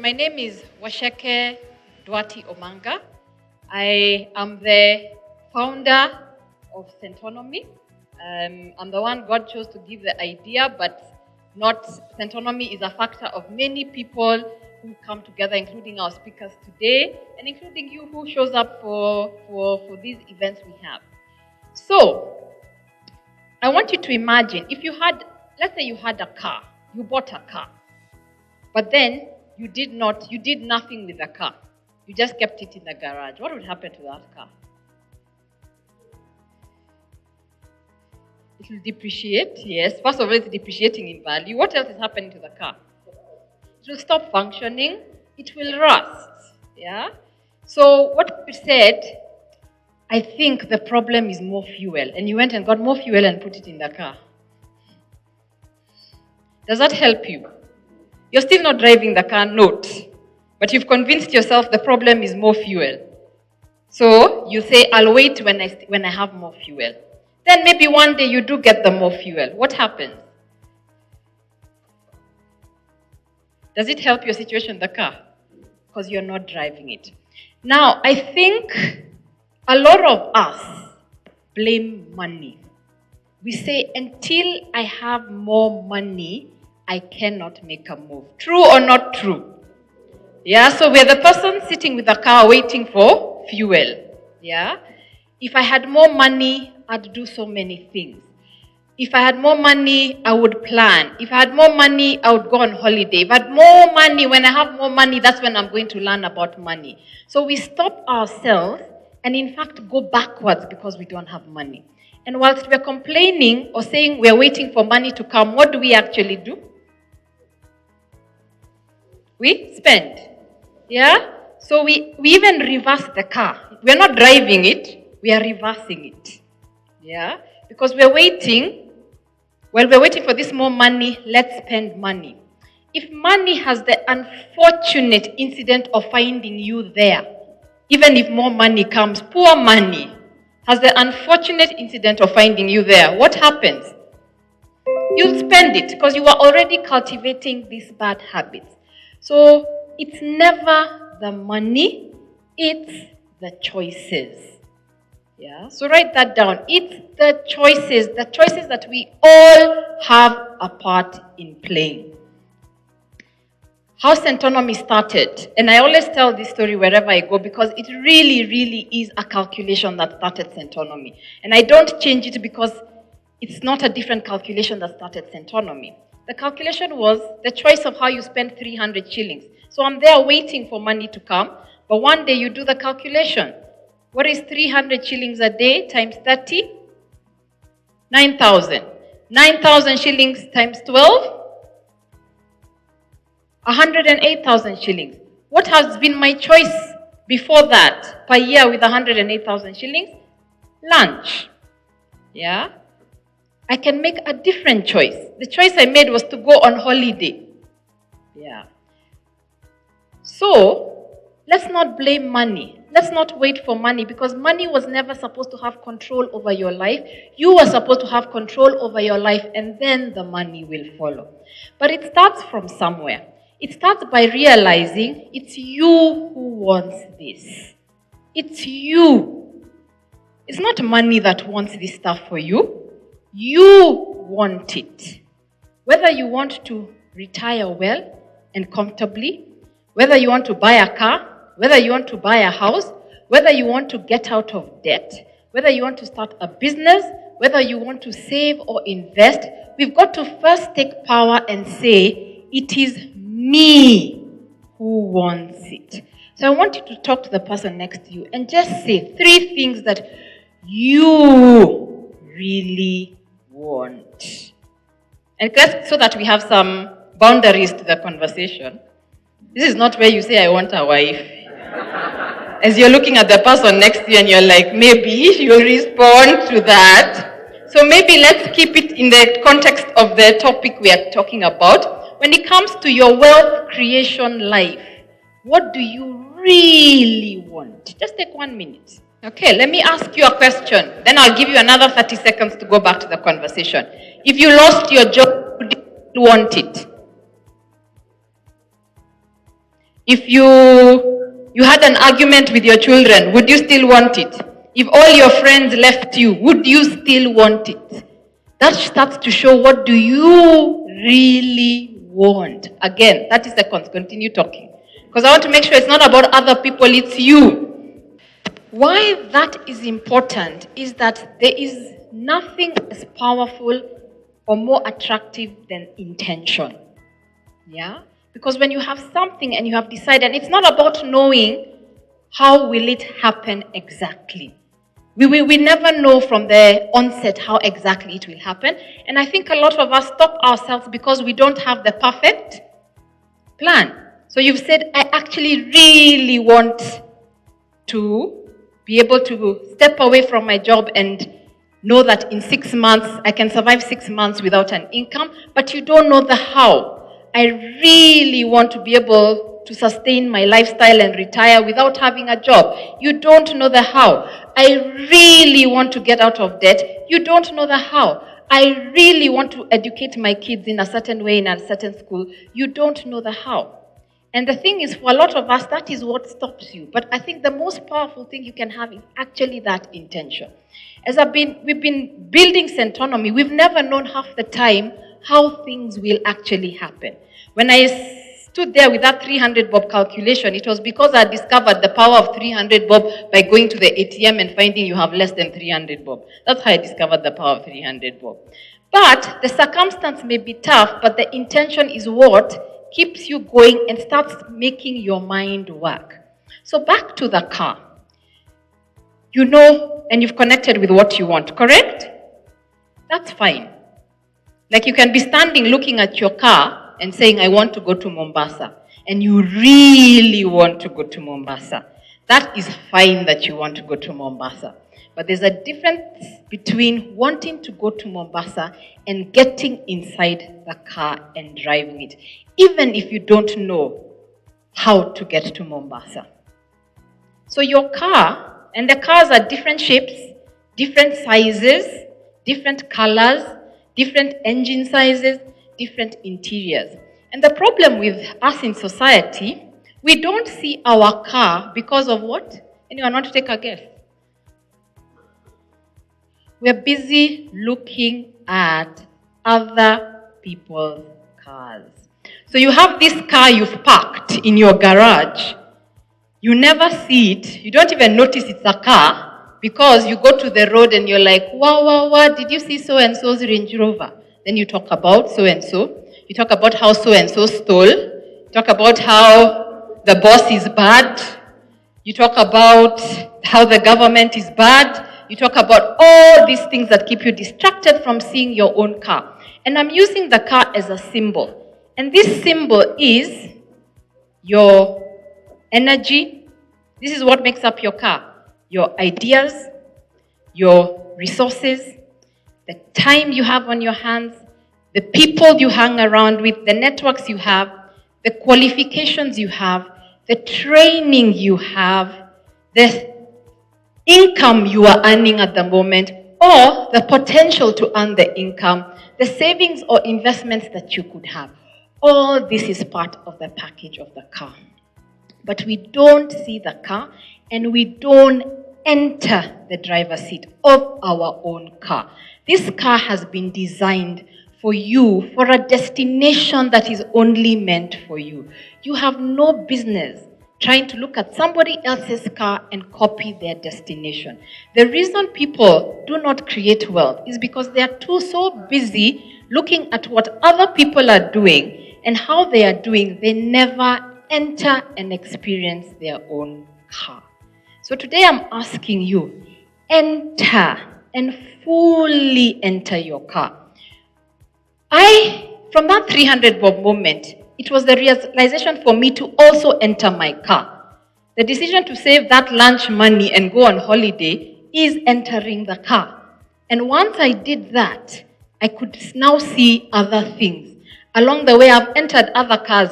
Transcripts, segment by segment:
My name is Waceke Nduati Omanga. I am the founder of Centonomy. I'm the one God chose to give the idea, but not Centonomy is a factor of many people who come together, including our speakers today, and including you who shows up for these events we have. So, I want you to imagine if you had, let's say you had a car, you bought a car, but then you did nothing with the car. You just kept it in the garage. What would happen to that car? It will depreciate, yes. First of all, it's depreciating in value. What else is happening to the car? It will stop functioning. It will rust, yeah? So what we said, I think the problem is more fuel. And you went and got more fuel and put it in the car. Does that help you? You're still not driving the car, note. But you've convinced yourself the problem is more fuel. So you say, I'll wait when I have more fuel. Then maybe one day you do get the more fuel. What happens? Does it help your situation, the car? Because you're not driving it. Now, I think a lot of us blame money. We say, until I have more money, I cannot make a move. True or not true? Yeah, so we're the person sitting with the car waiting for fuel. Yeah? If I had more money, I'd do so many things. If I had more money, I would plan. If I had more money, I would go on holiday. If I had more money, when I have more money, that's when I'm going to learn about money. So we stop ourselves and in fact go backwards because we don't have money. And whilst we're complaining or saying we're waiting for money to come, what do we actually do? We spend. Yeah? So we even reverse the car. We're not driving it, we are reversing it. Yeah? Because we're waiting, while we're waiting for this more money, let's spend money. If money has the unfortunate incident of finding you there, even if more money comes, poor money has the unfortunate incident of finding you there, what happens? You'll spend it because you are already cultivating these bad habits. So it's never the money, it's the choices. Yeah, so write that down. It's the choices that we all have a part in playing. How Centonomy started, and I always tell this story wherever I go because it really, really is a calculation that started Centonomy. And I don't change it because it's not a different calculation that started Centonomy. The calculation was the choice of how you spend 300 shillings. So I'm there waiting for money to come, but one day you do the calculation. What is 300 shillings a day times 30? 9,000. 9,000 shillings times 12? 108,000 shillings. What has been my choice before that per year with 108,000 shillings? Lunch. Yeah? I can make a different choice. The choice I made was to go on holiday. Yeah. So, let's not blame money. Let's not wait for money because money was never supposed to have control over your life. You were supposed to have control over your life and then the money will follow. But it starts from somewhere. It starts by realizing it's you who wants this. It's you. It's not money that wants this stuff for you. You want it. Whether you want to retire well and comfortably, whether you want to buy a car, whether you want to buy a house, whether you want to get out of debt, whether you want to start a business, whether you want to save or invest, we've got to first take power and say, it is me who wants it. So I want you to talk to the person next to you and just say 3 things that you really want. And so that we have some boundaries to the conversation. This is not where you say, I want a wife. As you're looking at the person next to you and you're like, maybe you'll respond to that. So maybe let's keep it in the context of the topic we are talking about. When it comes to your wealth creation life, what do you really want? Just take 1 minute. Okay, let me ask you a question. Then I'll give you another 30 seconds to go back to the conversation. If you lost your job, would you want it? If you had an argument with your children, would you still want it? If all your friends left you, would you still want it? That starts to show, what do you really want? Again, 30 seconds, continue talking. Because I want to make sure it's not about other people, it's you. Why that is important is that there is nothing as powerful or more attractive than intention. Yeah? Because when you have something and you have decided, and it's not about knowing how will it happen exactly. We never know from the onset how exactly it will happen. And I think a lot of us stop ourselves because we don't have the perfect plan. So you've said, I actually really want to be able to step away from my job and know that in 6 months, I can survive 6 months without an income, but you don't know the how. I really want to be able to sustain my lifestyle and retire without having a job. You don't know the how. I really want to get out of debt. You don't know the how. I really want to educate my kids in a certain way in a certain school. You don't know the how. And the thing is, for a lot of us, that is what stops you. But I think the most powerful thing you can have is actually that intention. We've been building Centonomy, we've never known half the time how things will actually happen. When I stood there with that 300 bob calculation, it was because I discovered the power of 300 bob by going to the ATM and finding you have less than 300 bob. That's how I discovered the power of 300 bob. But the circumstance may be tough, but the intention is what keeps you going and starts making your mind work. So back to the car. You know, and you've connected with what you want, correct? That's fine. Like you can be standing looking at your car and saying, I want to go to Mombasa. And you really want to go to Mombasa. That is fine that you want to go to Mombasa. But there's a difference between wanting to go to Mombasa and getting inside the car and driving it, even if you don't know how to get to Mombasa. So your car, and the cars are different shapes, different sizes, different colors, different engine sizes, different interiors. And the problem with us in society, we don't see our car because of what? Anyone want to take a guess? We're busy looking at other people's cars. So you have this car you've parked in your garage. You never see it. You don't even notice it's a car because you go to the road and you're like, wow, did you see so-and-so's Range Rover? Then you talk about so-and-so. You talk about how so-and-so stole. You talk about how the boss is bad. You talk about how the government is bad. You talk about all these things that keep you distracted from seeing your own car. And I'm using the car as a symbol. And this symbol is your energy. This is what makes up your car. Your ideas, your resources, the time you have on your hands, the people you hang around with, the networks you have, the qualifications you have, the training you have, the income you are earning at the moment, or the potential to earn the income, the savings or investments that you could have. All this is part of the package of the car. But we don't see the car and we don't enter the driver's seat of our own car. This car has been designed for you, for a destination that is only meant for you. You have no business trying to look at somebody else's car and copy their destination. The reason people do not create wealth is because they are so busy looking at what other people are doing and how they are doing, they never enter and experience their own car. So today I'm asking you, enter and fully enter your car. From that 300 bob moment, it was the realization for me to also enter my car. The decision to save that lunch money and go on holiday is entering the car. And once I did that, I could now see other things. Along the way, I've entered other cars,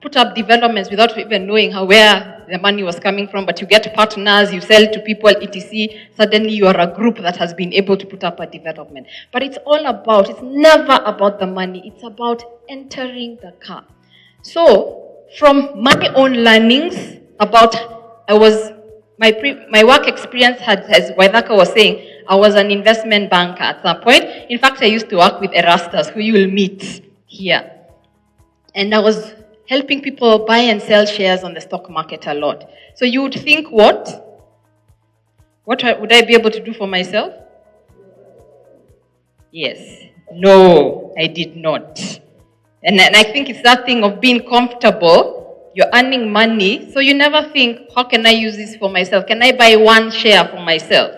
put up developments without even knowing where the money was coming from, but you get partners, you sell to people, etc. Suddenly you are a group that has been able to put up a development. But it's never about the money, it's about entering the car. So, from my own learnings about, my work experience had, as Waceke was saying, I was an investment banker at some point. In fact, I used to work with Erastus, who you will meet here. And I was helping people buy and sell shares on the stock market a lot. So you would think, what would I be able to do for myself? Yes. No, I did not. And I think it's that thing of being comfortable. You're earning money, so you never think, how can I use this for myself? Can I buy one share for myself?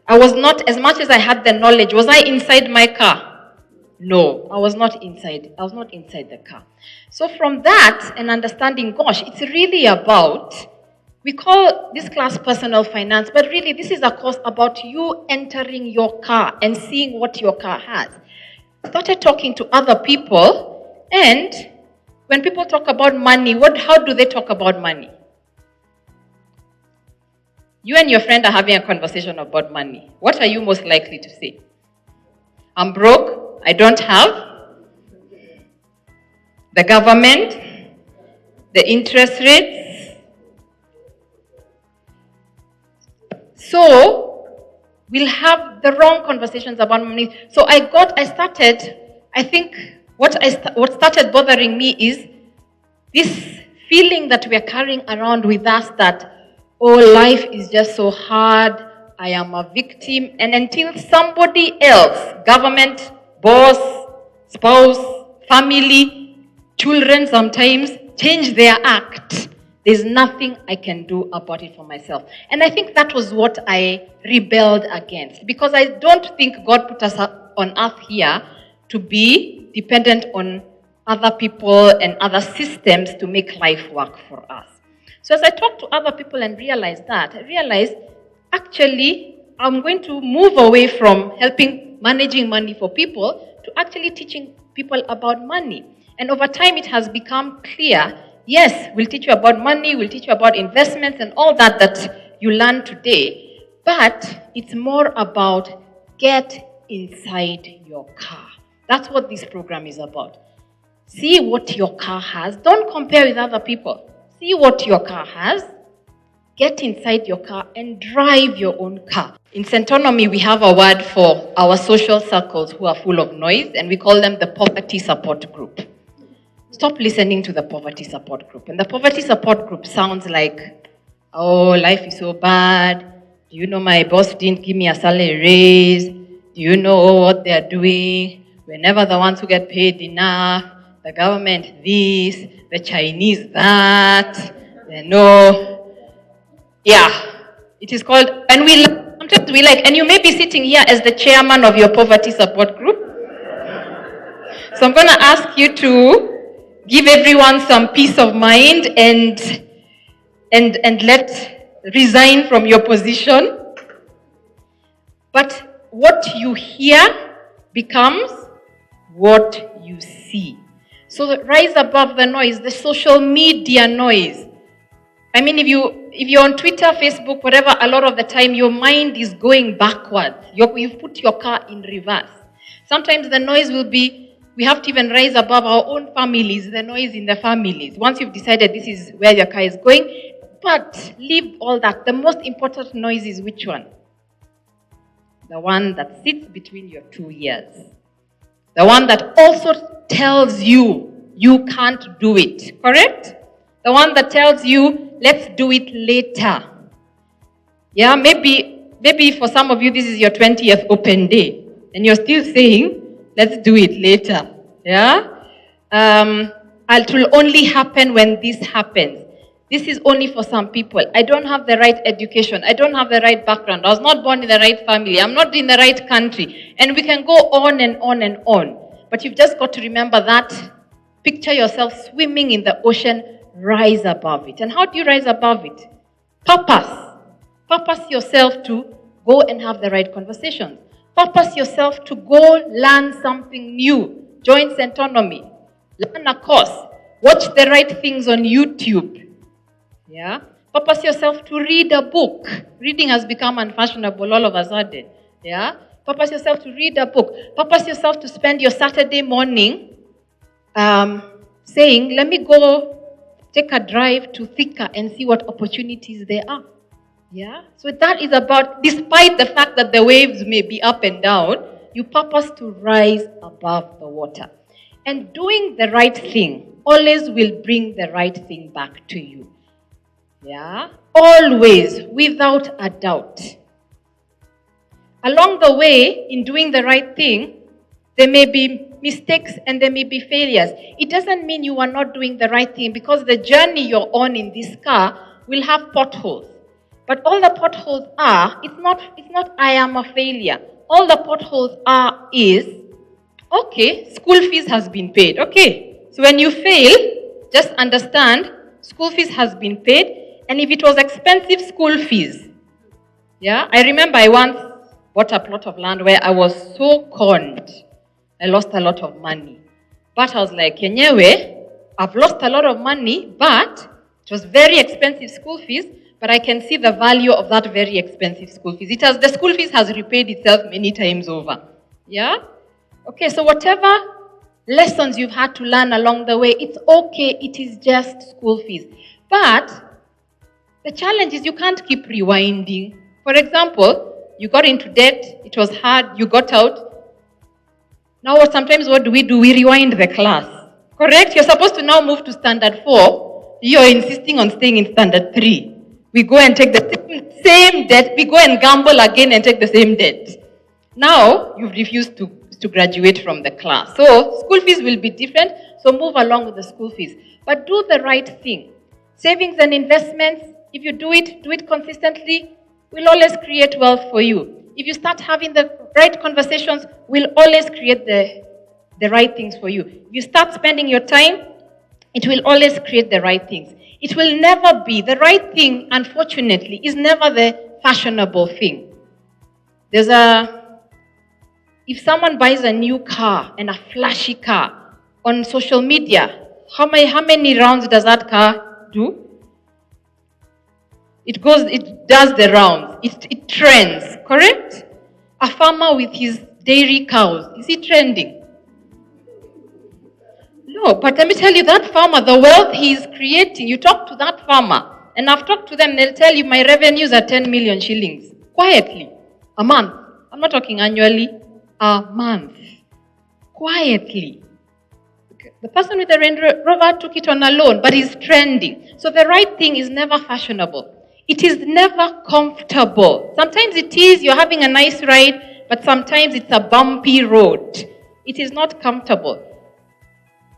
I was not, as much as I had the knowledge, was I inside my car? No, I was not inside. I was not inside the car. So from that and understanding, gosh, it's really about, we call this class personal finance, but really this is a course about you entering your car and seeing what your car has. I started talking to other people, and when people talk about money, how do they talk about money? You and your friend are having a conversation about money. What are you most likely to say? I'm broke, I don't have. The government, the interest rates. So, we'll have the wrong conversations about money. So I think what started bothering me is this feeling that we are carrying around with us that, oh, life is just so hard, I am a victim. And until somebody else, government, boss, spouse, family, children sometimes, change their act, there's nothing I can do about it for myself. And I think that was what I rebelled against. Because I don't think God put us on earth here to be dependent on other people and other systems to make life work for us. So as I talked to other people and realized that, I realized, actually, I'm going to move away from managing money for people to actually teaching people about money. And over time, it has become clear, yes, we'll teach you about money, we'll teach you about investments and all that you learn today, but it's more about get inside your car. That's what this program is about. See what your car has. Don't compare with other people. See what your car has. Get inside your car and drive your own car. In Centonomy, we have a word for our social circles who are full of noise, and we call them the poverty support group. Stop listening to the poverty support group. And the poverty support group sounds like, oh, life is so bad. Do you know my boss didn't give me a salary raise? Do you know what they're doing? We're never the ones who get paid enough. The government this, the Chinese that. Yeah, it is called, and sometimes we like, and you may be sitting here as the chairman of your poverty support group. So I'm going to ask you to give everyone some peace of mind and resign from your position. But what you hear becomes what you see. So rise above the noise, the social media noise. I mean, if you're on Twitter, Facebook, whatever, a lot of the time your mind is going backwards. You've put your car in reverse. Sometimes the noise will be, we have to even rise above our own families, the noise in the families. Once you've decided this is where your car is going, but leave all that. The most important noise is which one? The one that sits between your two ears. The one that also tells you you can't do it, correct? The one that tells you, let's do it later. Yeah, maybe for some of you, this is your 20th open day, and you're still saying, let's do it later. Yeah? It will only happen when this happens. This is only for some people. I don't have the right education. I don't have the right background. I was not born in the right family. I'm not in the right country. And we can go on and on and on. But you've just got to remember that. Picture yourself swimming in the ocean. Rise above it. And how do you rise above it? Purpose. Purpose yourself to go and have the right conversations. Purpose yourself to go learn something new. Join Centonomy. Learn a course. Watch the right things on YouTube. Yeah? Purpose yourself to read a book. Reading has become unfashionable all of a sudden. Yeah? Purpose yourself to read a book. Purpose yourself to spend your Saturday morning saying, let me go Take a drive to Thika and see what opportunities there are. Yeah? So that is about, despite the fact that the waves may be up and down, you purpose to rise above the water. And doing the right thing always will bring the right thing back to you. Yeah? Always, without a doubt. Along the way, in doing the right thing, there may be mistakes and there may be failures. It doesn't mean you are not doing the right thing, because the journey you're on in this car will have potholes. But all the potholes are, it's not I am a failure. All the potholes are is, okay, school fees has been paid. Okay. So when you fail, just understand, school fees has been paid. And if it was expensive school fees, yeah, I remember I once bought a plot of land where I was so conned. I lost a lot of money. But I was like, Kenyewe, I've lost a lot of money, but it was very expensive school fees, but I can see the value of that very expensive school fees. The school fees has repaid itself many times over. Yeah? Okay, so whatever lessons you've had to learn along the way, it's okay, it is just school fees. But the challenge is you can't keep rewinding. For example, you got into debt, it was hard, you got out. Now sometimes what do? We rewind the class. Correct? You're supposed to now move to standard 4. You're insisting on staying in standard 3. We go and take the same debt. We go and gamble again and take the same debt. Now, you've refused to graduate from the class. So, school fees will be different. So, move along with the school fees. But do the right thing. Savings and investments, if you do it consistently, will always create wealth for you. If you start having the right conversations, will always create the right things for you. If you start spending your time, it will always create the right things. It will never be, the right thing, unfortunately, is never the fashionable thing. If someone buys a new car and a flashy car on social media, how many rounds does that car do? It does the rounds. It trends, correct? A farmer with his dairy cows, is he trending? No, but let me tell you, that farmer, the wealth he is creating, you talk to that farmer, and I've talked to them, they'll tell you, my revenues are 10 million shillings. Quietly. A month. I'm not talking annually. A month. Quietly. The person with the Range Rover took it on a loan, but he's trending. So the right thing is never fashionable. It is never comfortable. Sometimes it is, you're having a nice ride, but sometimes it's a bumpy road. It is not comfortable.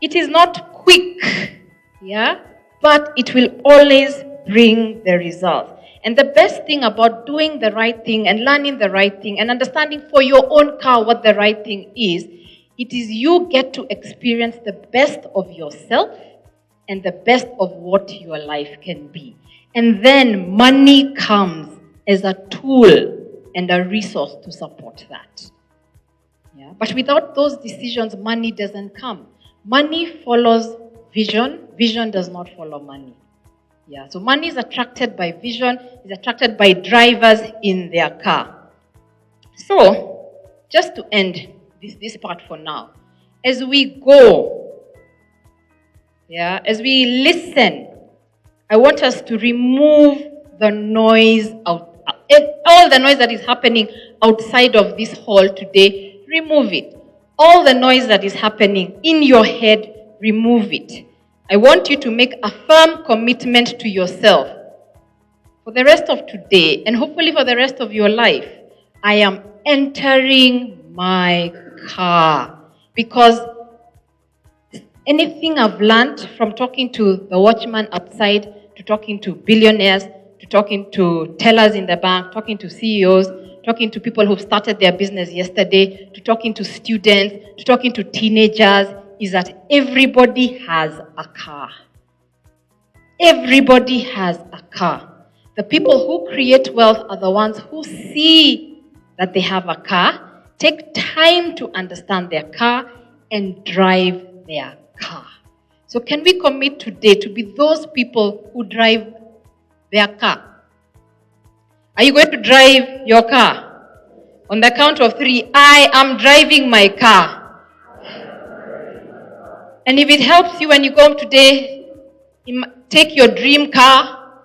It is not quick, yeah, but it will always bring the results. And the best thing about doing the right thing and learning the right thing and understanding for your own car what the right thing is, it is you get to experience the best of yourself and the best of what your life can be. And then money comes as a tool and a resource to support that. Yeah? But without those decisions, money doesn't come. Money follows vision. Vision does not follow money. Yeah. So money is attracted by vision, is attracted by drivers in their car. So, just to end this part for now, as we go, yeah, as we listen, I want us to remove the noise out, all the noise that is happening outside of this hall today, remove it. All the noise that is happening in your head, remove it. I want you to make a firm commitment to yourself. For the rest of today, and hopefully for the rest of your life, I am entering my car. Because anything I've learned from talking to the watchman outside, to talking to billionaires, to talking to tellers in the bank, talking to CEOs, talking to people who've started their business yesterday, to talking to students, to talking to teenagers, is that everybody has a car. Everybody has a car. The people who create wealth are the ones who see that they have a car, take time to understand their car, and drive their car. So can we commit today to be those people who drive their car? Are you going to drive your car? On the count of 3, I am driving my car. And if it helps you when you go home today, Take your dream car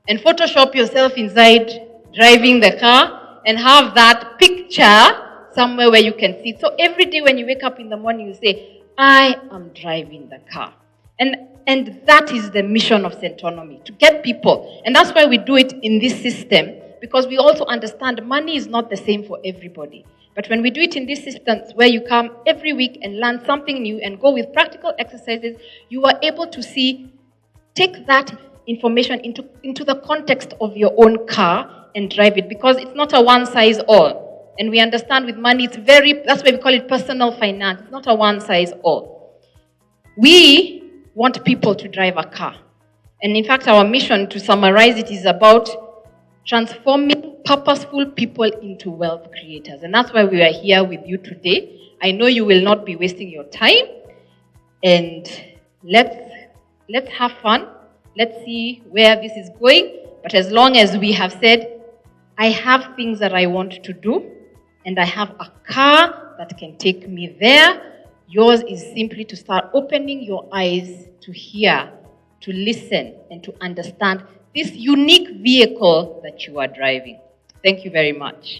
and Photoshop yourself inside driving the car and have that picture somewhere where you can see. So every day when you wake up in the morning, you say, I am driving the car. And that is the mission of Centonomy, to get people. And that's why we do it in this system, because we also understand money is not the same for everybody. But when we do it in these systems where you come every week and learn something new and go with practical exercises, you are able to take that information into the context of your own car and drive it, because it's not a one-size-all. And we understand with money, that's why we call it personal finance. It's not a one-size-all. We want people to drive a car. And in fact, our mission, to summarize it, is about transforming purposeful people into wealth creators. And that's why we are here with you today. I know you will not be wasting your time. And let's have fun. Let's see where this is going. But as long as we have said, I have things that I want to do, and I have a car that can take me there, yours is simply to start opening your eyes to hear, to listen, and to understand this unique vehicle that you are driving. Thank you very much.